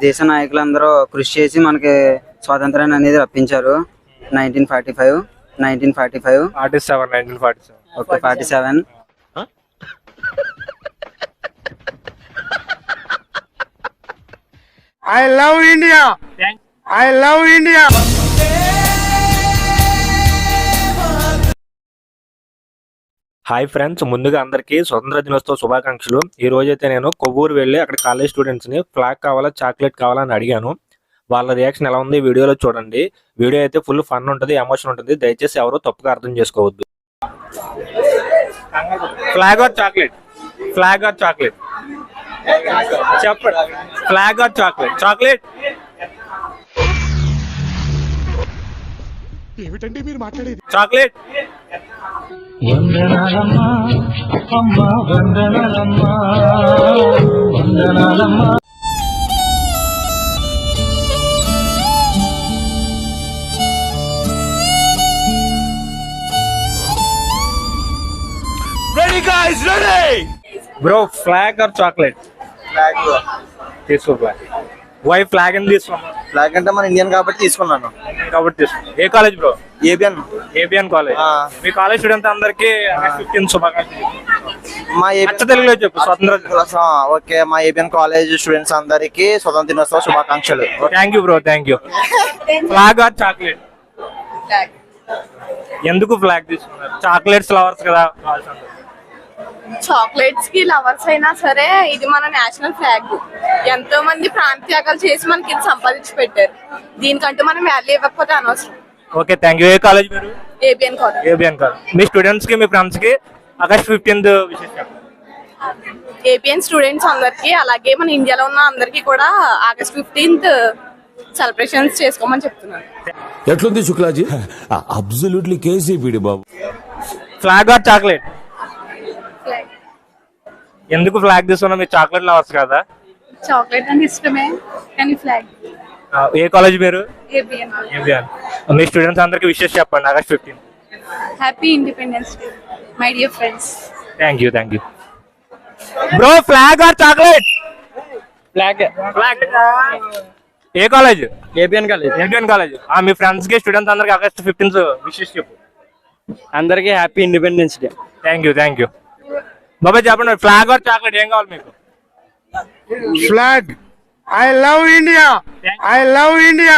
దేశ నాయకులందరూ కృషి చేసి మనకి స్వాతంత్రాన్ని అనేది రప్పించారు. 1945 okay 47. I love India. I love India. Hi friends, ముందుగా అందరికీ స్వతంత్ర దినోత్సవ శుభాకాంక్షలు. ఈ రోజైతే నేను కొవ్వూరు వెళ్ళి అక్కడ కాలేజ్ స్టూడెంట్స్ని ఫ్లాగ్ కావాలా చాక్లెట్ కావాలా అని అడిగాను. వాళ్ళ రియాక్షన్ ఎలా ఉంది వీడియోలో చూడండి. వీడియో అయితే ఫుల్ ఫన్ ఉంటుంది, ఎమోషన్ ఉంటుంది. దయచేసి ఎవరో తప్పుగా అర్థం చేసుకోవద్దు. Flag or chocolate? Flag or chocolate చెప్పండి. Flag or chocolate? చాక్లెట్. ఏమిటండి మీరు మాట్లాడేది? చాక్లెట్. వందనాలమ్మా అమ్మా, వందనాలమ్మా వందనాలమ్మా. Ready guys, ready. Bro, flag or chocolate? Flag తీసుకో ఫ్లాగ్. వై ఫ్లాగ్ అని తీసుకున్నాను? ఫ్లాగ్ అంటే మన ఇండియన్ కాబట్టి తీసుకున్నాను. కాబట్టి తీసుకున్నాను. ఏ college bro? ABN. ABN college. మీ కాలేజ్ స్టూడెంట్ అందరికి 15 శుభాకాంక్షలు. మా తెలుగులో చెప్పు. స్వతంత్ర. ఓకే, మా ఏబిఎన్ కాలేజ్ స్టూడెంట్స్ అందరికి స్వతంత్ర దినోత్సవ శుభాకాంక్షలు. Thank you bro, thank you. Flag or chocolate? ఎందుకు ఫ్లాగ్ తీసుకున్నారు? చాక్లెట్స్ లవర్స్ కదా. చాక్లెట్స్ కి లవర్స్ అయినా సరే ఇది మన నేషనల్ ఫ్లాగ్. ఎంతో మంది ప్రాంత్యాగాలు చేసి మనకి ఇది సంపాదించి పెట్టారు. దీనికంటూ మనం వాల్యూ ఇవ్వకపోతే అనవసరం. Okay, thank you. ఏ కాలేజ్ మీరు? ABN college. ABN college. మీ స్టూడెంట్స్ కి, మీ ఫ్రెండ్స్ కి ఆగస్ట్ 15th విశేషం. ఏబిఎన్ స్టూడెంట్స్ అందరికి, అలాగే మన ఇండియాలో ఉన్న అందరికి కూడా ఆగస్ట్ 15th సెలబ్రేషన్స్ చేసుకోమని చెప్తున్నాను. ఎట్లుంది శుక్లాజీ? అబ్సల్యూట్లీ కేసీపీడి బాబు. Flag or chocolate? ఎందుకు ఫ్లాగ్ తీసుకున్నా? మీరు చాక్లెట్ లవర్స్ కదా. చాక్లెట్ అంటే ఇష్టమే, కానీ ఫ్లాగ్. ఏ కాలేజ్ మీరు? ఏబిఎన్. ఏబిఎన్. మీ స్టూడెంట్స్ అందరికి విషెస్ చెప్పండి August 15th. Happy independence day my dear friends. Thank you, thank you. Bro, flag or chocolate? Flag. Flag. ఏ college? ABN college. ABN college. మీ ఫ్రెండ్స్ కి, స్టూడెంట్స్ అందరికి August 15th wishes చెప్పు. అందరికి happy independence day. Thank you, thank you. బాబాయ్ చెప్పండి, flag or chocolate ఏం కావాలి మీకు? Flag. I love India. I love India.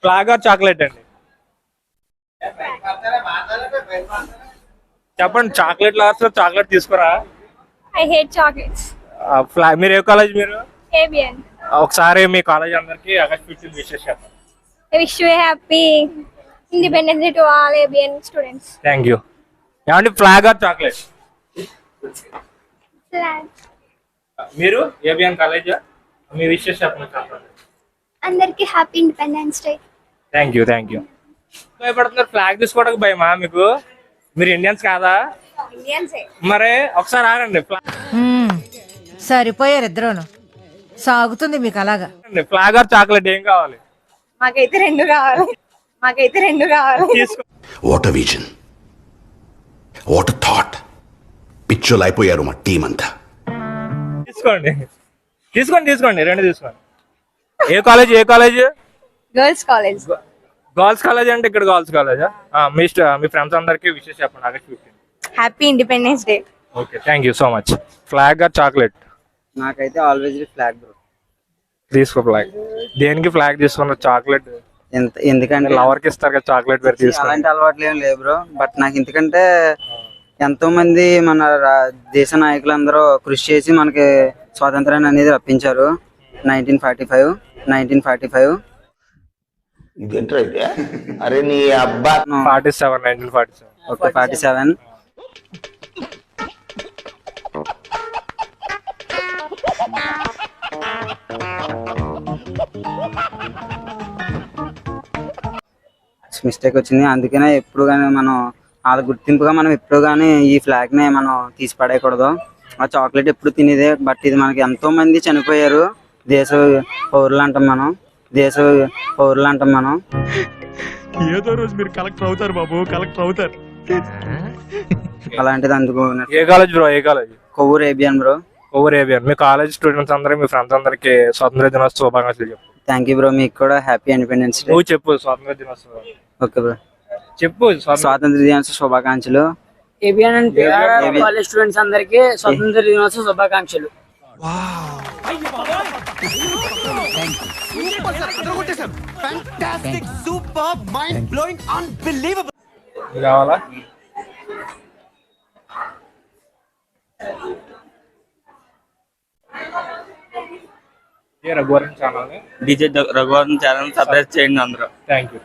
Flag or chocolate అండి? చెప్పండి. చాక్లెట్ లవర్స్ చాక్లెట్ తీసుకురా. I hate chocolates. ఫ్లాగ్. మీరు ఏ కాలేజ్ మీరు? ABN. ఒకసారి మీ కాలేజ్ అందరికి ఆగస్ట్ 15th విషెస్ చెప్పండి. I wish you a happy Independence Day to all ABN students. Thank you. ఏమండి, flag or chocolate? Flag. మీరు ఏబిఎన్ కాలేజ్, మీ wishes చెప్పండి. అందరికి happy independence day. Thank you, thank you. భయపడుతున్నారు flag తీసుకోవడానికి భయమా మీకు? మీరు ఇండియన్స్ కాదా? ఇండియన్సే. మరి ఒకసారి ఆగండి. సరిపోయారు ఇద్దరును. సాగుతుంది మీకు అలాగా. ఫ్లాగ్ ఆర్ చాక్లెట్ ఏం కావాలి? మాకైతే రెండు కావాలి. మాకైతే రెండు కావాలి. తీసుకో. What vision, what thought. పిచ్చోలు అయిపోయారు మా టీం అంతా. తీసుకోండి, తీసుకోండి, తీసుకోండి. రెండు తీసుకోండి. ఏ కాలేజ్? ఏ college? Girls college. Girls college అంటే ఇక్కడ గర్ల్స్ కాలేజా? మీ ఫ్రెండ్స్ అందరికి విషెస్ చెప్పండి August 15th. Happy independence day. Okay, thank you so much. Flag or chocolate? నాకైతే ఆల్వేజ్ ఫ్లాగ్ బ్రో. తీసుకో ఫ్లాగ్. దేనికి ఫ్లాగ్ తీసుకున్న? చాక్లెట్ ఎందుకంటే లవర్ కి ఇస్తారు కదా చాక్లెట్. వేరు తీసుకో. అలాంటి అలవాట్లు ఏం లేవు బ్రో. బట్ నాకు ఎందుకంటే ఎంతో మంది మన దేశ నాయకులందరూ కృషి చేసి మనకి స్వాతంత్రాన్ని అనేది రప్పించారు. 1945 ఇదేంట్రా ఇది? అరే నీ అబ్బా. 1947. ఓకే 47. మిస్టేక్ వచ్చింది. అందుకనే ఎప్పుడు కానీ మనం వాళ్ళ గుర్తింపుగా మనం ఎప్పుడు కానీ ఈ ఫ్లాగ్ ని మనం తీసి పడేయకూడదు. ఆ చాక్లెట్ ఎప్పుడు తినేదే. బట్ ఇది మనకి ఎంతో మంది చనిపోయారు. దేశ పౌరులు అంటాం మనం. దేశ పౌరులు అంటాం మనం. ఏదో రోజు మీరు కలెక్టర్ అవుతారు బాబు, కలెక్టర్ అవుతారు. అలాంటిది అందుకు ఏ కాలేజ్ బ్రో? ఏ college? Kovvur ABN bro. Over ABN. మీ కాలేజ్ స్టూడెంట్స్ అందరూ, మీ ఫ్రెండ్స్ అందరికి స్వాతంత్ర దినోత్సవ శుభాకాంక్షలు చెప్పు. Thank you bro. మీకు కూడా హ్యాపీ ఇండిపెండెన్స్ డే. నువ్వు చెప్పు స్వాతంత్ర దినోత్సవం. Okay bro. చెప్పు స్వాతంత్ర దినోత్సవ శుభాకాంక్షలు. ఏబిఎన్ అండ్ కాలేజ్ స్టూడెంట్స్ అందరికి స్వాతంత్ర దినోత్సవ శుభాకాంక్షలు. కావాలా? Raghuvaran channel DJ Raghuvaran channel subscribe చేయండి అందరూ. Thank you.